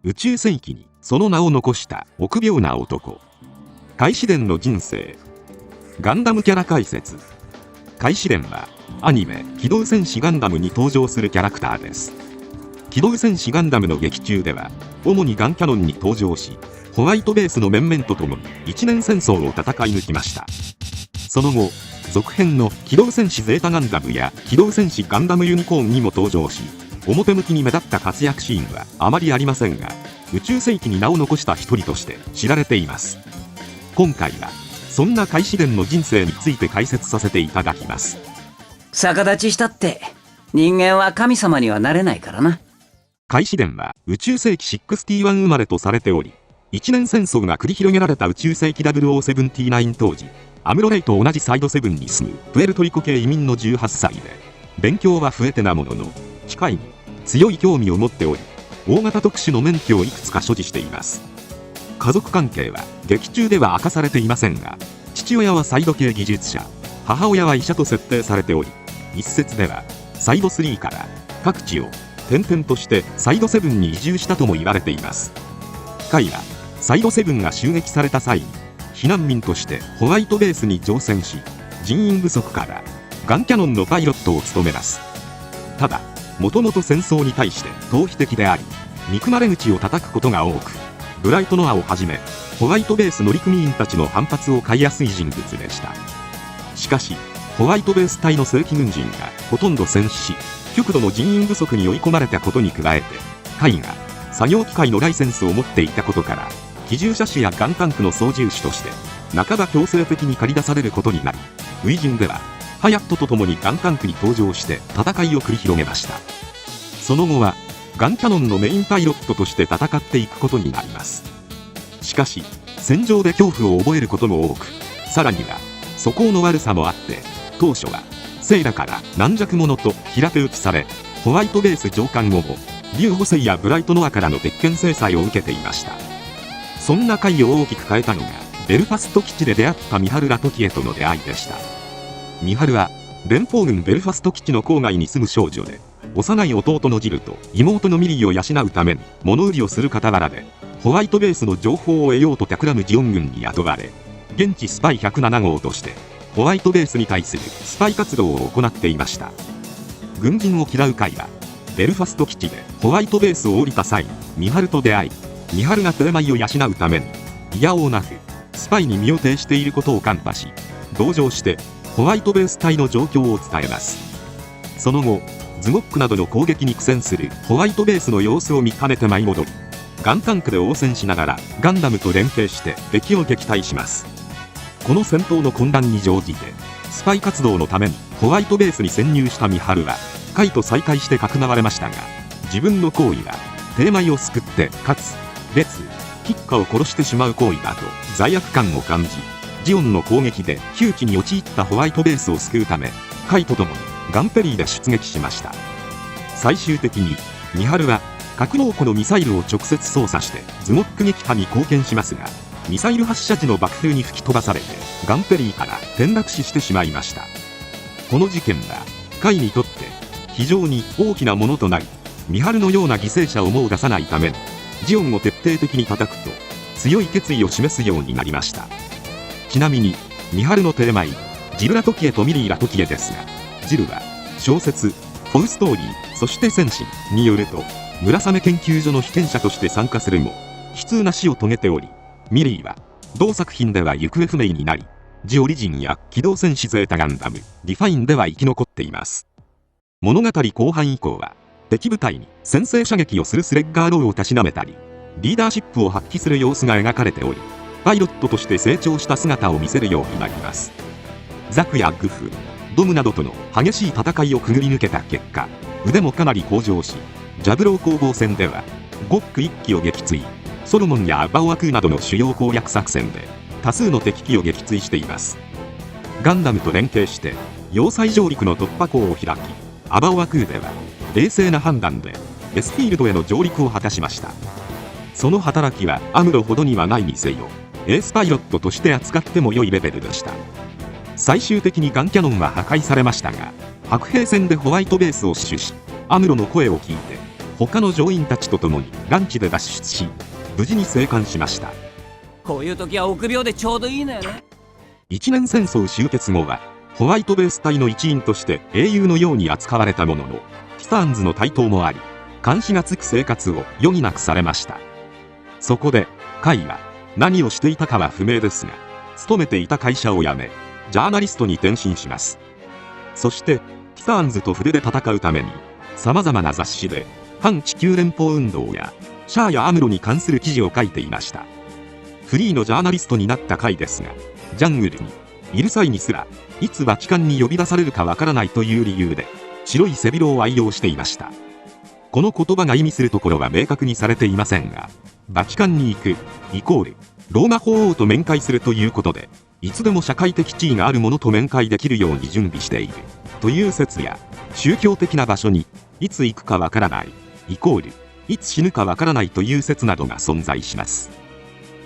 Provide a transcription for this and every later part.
宇宙世紀にその名を残した臆病な男。開始伝の人生。ガンダムキャラ解説。開始伝はアニメ「機動戦士ガンダム」に登場するキャラクターです。機動戦士ガンダムの劇中では主にガンキャノンに登場し、ホワイトベースの面々と共に一年戦争を戦い抜きました。その後続編の機動戦士ゼータガンダムや機動戦士ガンダムユニコーンにも登場し、表向きに目立った活躍シーンはあまりありませんが、宇宙世紀に名を残した一人として知られています。今回はそんな開始伝の人生について解説させていただきます。逆立ちしたって人間は神様にはなれないからな。開始伝は宇宙世紀61生まれとされており、一年戦争が繰り広げられた宇宙世紀0079当時、アムロレイと同じサイド7に住むプエルトリコ系移民の18歳で、勉強は不得手なものの機械に強い興味を持っており、大型特殊の免許をいくつか所持しています。家族関係は劇中では明かされていませんが、父親はサイド系技術者、母親は医者と設定されており、一説ではサイド3から各地を転々としてサイド7に移住したとも言われています。カイはサイド7が襲撃された際に避難民としてホワイトベースに乗船し、人員不足からガンキャノンのパイロットを務めます。ただもともと戦争に対して逃避的であり、憎まれ口を叩くことが多く、ブライトノアをはじめホワイトベース乗組員たちの反発を買いやすい人物でした。しかしホワイトベース隊の正規軍人がほとんど戦死し、極度の人員不足に追い込まれたことに加えて、カイが作業機械のライセンスを持っていたことから、機銃車種やガンタンクの操縦手として半ば強制的に駆り出されることになり、初陣ではハヤットと共にガンタンクに登場して戦いを繰り広げました。その後はガンキャノンのメインパイロットとして戦っていくことになります。しかし戦場で恐怖を覚えることも多く、さらには素行の悪さもあって、当初はセイラから軟弱者と平手打ちされ、ホワイトベース上官後もリュウ・ホセイやブライトノアからの鉄拳制裁を受けていました。そんな回を大きく変えたのがベルファスト基地で出会ったミハル・ラトキエとの出会いでした。ミハルは連邦軍ベルファスト基地の郊外に住む少女で、幼い弟のジルと妹のミリーを養うために物売りをする傍らで、ホワイトベースの情報を得ようと企むジオン軍に雇われ、現地スパイ107号としてホワイトベースに対するスパイ活動を行っていました。軍人を嫌うカイはベルファスト基地でホワイトベースを降りた際にミハルと出会い、ミハルがテーマイを養うためにいやおうなくスパイに身を挺していることを看破し、同情してホワイトベース隊の状況を伝えます。その後ズゴックなどの攻撃に苦戦するホワイトベースの様子を見かねて舞い戻り、ガンタンクで応戦しながらガンダムと連携して敵を撃退します。この戦闘の混乱に乗じてスパイ活動のためにホワイトベースに潜入したミハルはカイと再会してかくまわれましたが、自分の行為がテーマイを救ってかつ列キッカを殺してしまう行為だと罪悪感を感じ、ジオンの攻撃で窮地に陥ったホワイトベースを救うため、カイと共にガンペリーで出撃しました。最終的にミハルは格納庫のミサイルを直接操作してズゴック撃破に貢献しますが、ミサイル発射時の爆風に吹き飛ばされてガンペリーから転落死してしまいました。この事件はカイにとって非常に大きなものとなり、ミハルのような犠牲者をもう出さないためにジオンを徹底的に叩くと強い決意を示すようになりました。ちなみにミハルのテーマイジル・ラトキエとミリー・ラトキエですが、ジルは小説「フォウストーリーそして戦士」によると村雨研究所の被験者として参加するも悲痛な死を遂げており、ミリーは同作品では行方不明になり、ジオリジンや機動戦士ゼータガンダムディファインでは生き残っています。物語後半以降は敵部隊に先制射撃をするスレッガーローをたしなめたり、リーダーシップを発揮する様子が描かれており、パイロットとして成長した姿を見せるようになります。ザクやグフ、ドムなどとの激しい戦いをくぐり抜けた結果、腕もかなり向上し、ジャブロー攻防戦ではゴック1機を撃墜、ソロモンやアバオアクーなどの主要攻略作戦で多数の敵機を撃墜しています。ガンダムと連携して要塞上陸の突破口を開き、アバオアクーでは冷静な判断でエスフィールドへの上陸を果たしました。その働きはアムロほどにはないにせよ、エースパイロットとして扱っても良いレベルでした。最終的にガンキャノンは破壊されましたが、白兵戦でホワイトベースを死守し、アムロの声を聞いて他の乗員たちと共にランチで脱出し、無事に生還しました。こういう時は臆病でちょうどいいのよね。一年戦争終結後は、ホワイトベース隊の一員として英雄のように扱われたものの、ティターンズの台頭もあり、監視がつく生活を余儀なくされました。そこで、カイは何をしていたかは不明ですが、勤めていた会社を辞め、ジャーナリストに転身します。そして、ティターンズと筆で戦うために、様々な雑誌で、反地球連邦運動や、シャアやアムロに関する記事を書いていました。フリーのジャーナリストになったカイですが、ジャングルにいる際にすら、いつバチカンに呼び出されるかわからないという理由で、白い背広を愛用していました。この言葉が意味するところは明確にされていませんが、バチカンに行く、イコール、ローマ法王と面会するということで、いつでも社会的地位がある者と面会できるように準備している、という説や、宗教的な場所に、いつ行くかわからない、イコール、いつ死ぬかわからないという説などが存在します。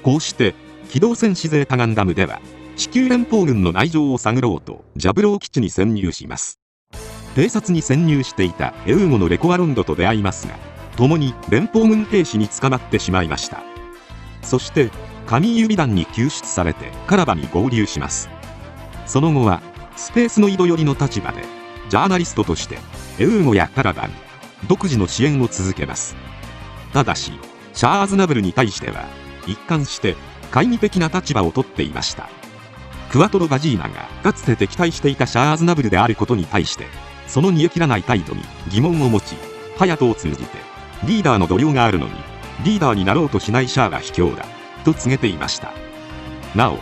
こうして、機動戦士ゼータガンダムでは、地球連邦軍の内情を探ろうと、ジャブロー基地に潜入します。偵察に潜入していたエウーゴのレコアロンドと出会いますが、共に連邦軍兵士に捕まってしまいました。そして、神指団に救出されてカラバに合流します。その後は、スペースノイド寄りの立場で、ジャーナリストとして、エウーゴやカラバン、独自の支援を続けます。ただし、シャア・アズナブルに対しては、一貫して懐疑的な立場をとっていました。クワトロ・バジーナがかつて敵対していたシャア・アズナブルであることに対して、その煮え切らない態度に疑問を持ち、ハヤトを通じて、リーダーの度量があるのに、リーダーになろうとしないシャアが卑怯だ、と告げていました。なお、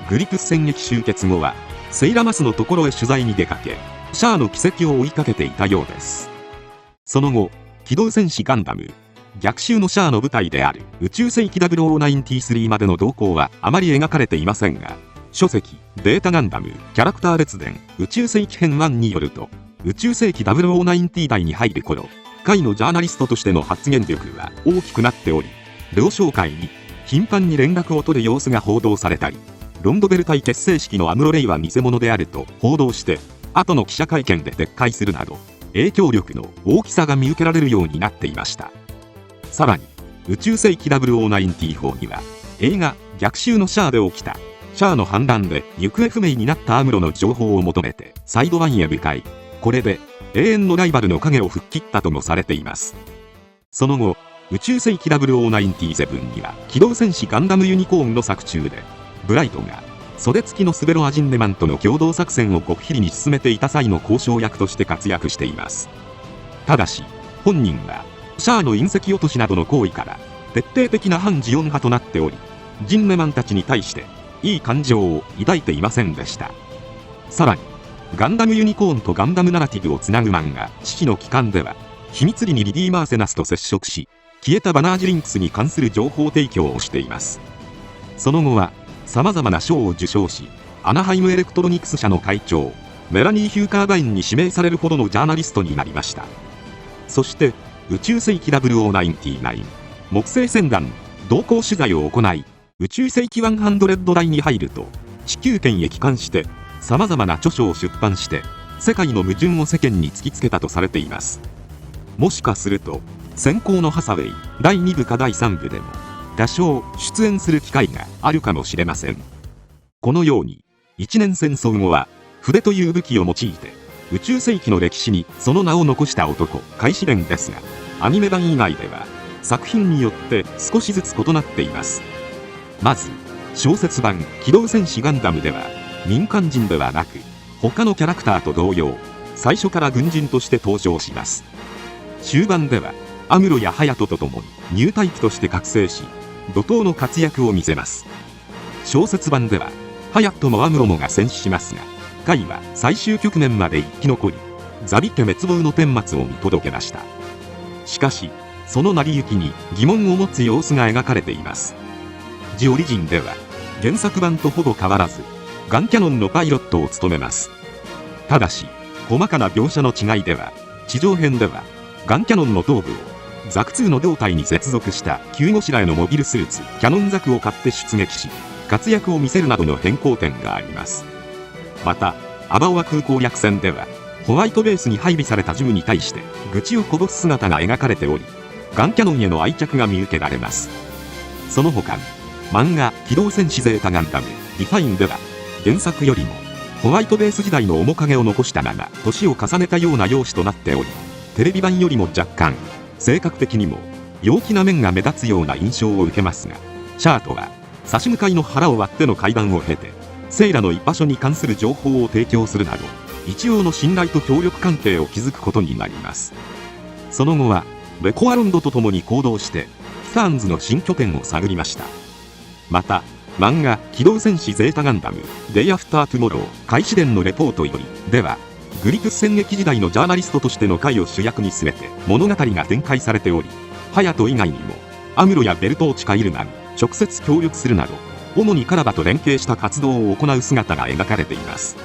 グリプス戦役終結後は、セイラマスのところへ取材に出かけ、シャアの軌跡を追いかけていたようです。その後、機動戦士ガンダム、逆襲のシャアの舞台である宇宙世紀0093までの動向はあまり描かれていませんが、書籍データガンダムキャラクター列伝宇宙世紀編1によると、宇宙世紀0090代に入る頃、カイのジャーナリストとしての発言力は大きくなっており、両将会に頻繁に連絡を取る様子が報道されたり、ロンドベル隊結成式のアムロレイは偽物であると報道して、後の記者会見で撤回するなど、影響力の大きさが見受けられるようになっていました。さらに、宇宙世紀0094には、映画逆襲のシャアで起きた、シャアの反乱で行方不明になったアムロの情報を求めてサイドワンへ向かい、これで永遠のライバルの影を吹っ切ったともされています。その後、宇宙世紀0097には機動戦士ガンダムユニコーンの作中で、ブライトが袖付きのスベロ・アジンデマンとの共同作戦を極秘裏に進めていた際の交渉役として活躍しています。ただし、本人はシャアの隕石落としなどの行為から徹底的な反ジオン派となっており、ジンネマンたちに対していい感情を抱いていませんでした。さらに、ガンダムユニコーンとガンダムナラティブをつなぐ漫画四季の期間では、秘密裏にリディ・マーセナスと接触し、消えたバナージリンクスに関する情報提供をしています。その後は様々な賞を受賞し、アナハイムエレクトロニクス社の会長メラニー・ヒューカーバインに指名されるほどのジャーナリストになりました。そして宇宙世紀0099木星船団同行取材を行い、宇宙世紀100代に入ると地球圏へ帰還して様々な著書を出版して世界の矛盾を世間に突きつけたとされています。もしかすると先行のハサウェイ第2部か第3部でも多少出演する機会があるかもしれません。このように一年戦争後は筆という武器を用いて宇宙世紀の歴史にその名を残した男カイシレンですが、アニメ版以外では作品によって少しずつ異なっています。まず小説版機動戦士ガンダムでは民間人ではなく他のキャラクターと同様最初から軍人として登場します。終盤ではアムロやハヤトと共にニュータイプとして覚醒し怒涛の活躍を見せます。小説版ではハヤトもアムロもが戦死しますが、カイは最終局面まで生き残りザビ家滅亡の顛末を見届けました。しかしその成り行きに疑問を持つ様子が描かれています。ジオリジンでは原作版とほぼ変わらずガンキャノンのパイロットを務めます。ただし細かな描写の違いでは、地上編ではガンキャノンの頭部をザク2の胴体に接続した急ごしらえのモビルスーツキャノンザクを買って出撃し活躍を見せるなどの変更点があります。またアバオア空港略戦ではホワイトベースに配備されたジムに対して愚痴をこぼす姿が描かれており、ガンキャノンへの愛着が見受けられます。その他に漫画「機動戦士ゼータガンダムディファイン」では原作よりもホワイトベース時代の面影を残したまま年を重ねたような容姿となっており、テレビ版よりも若干性格的にも陽気な面が目立つような印象を受けますが、シャートは差し向かいの腹を割っての会談を経てセイラの居場所に関する情報を提供するなど、一応の信頼と協力関係を築くことになります。その後はレコアロンドと共に行動してスターンズの新拠点を探りました。また漫画「機動戦士ゼータガンダムデイアフタートゥモロー開始伝のレポートより」ではグリトゥス戦役時代のジャーナリストとしての回を主役に据えて物語が展開されており、ハヤト以外にもアムロやベルトーチカイルマン直接協力するなど主にカラバと連携した活動を行う姿が描かれています。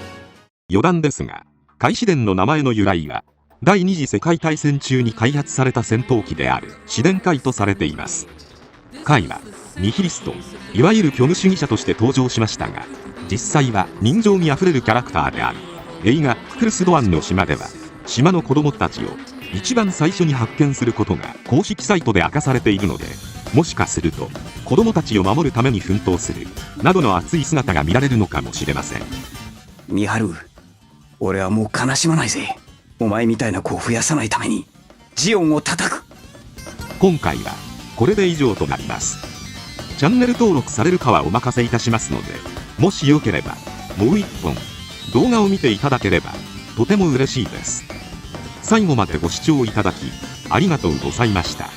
余談ですが、開始伝の名前の由来は第二次世界大戦中に開発された戦闘機であるシデンカイとされています。カイはニヒリスト、いわゆる虚無主義者として登場しましたが、実際は人情味あふれるキャラクターであり、映画「クルス・ドアンの島」では島の子供たちを一番最初に発見することが公式サイトで明かされているので、もしかすると子供たちを守るために奮闘するなどの熱い姿が見られるのかもしれません。ミハル、俺はもう悲しまないぜ。お前みたいな子を増やさないためにジオンを叩く。今回はこれで以上となります。チャンネル登録されるかはお任せいたしますので、もしよければもう一本動画を見ていただければとても嬉しいです。最後までご視聴いただきありがとうございました。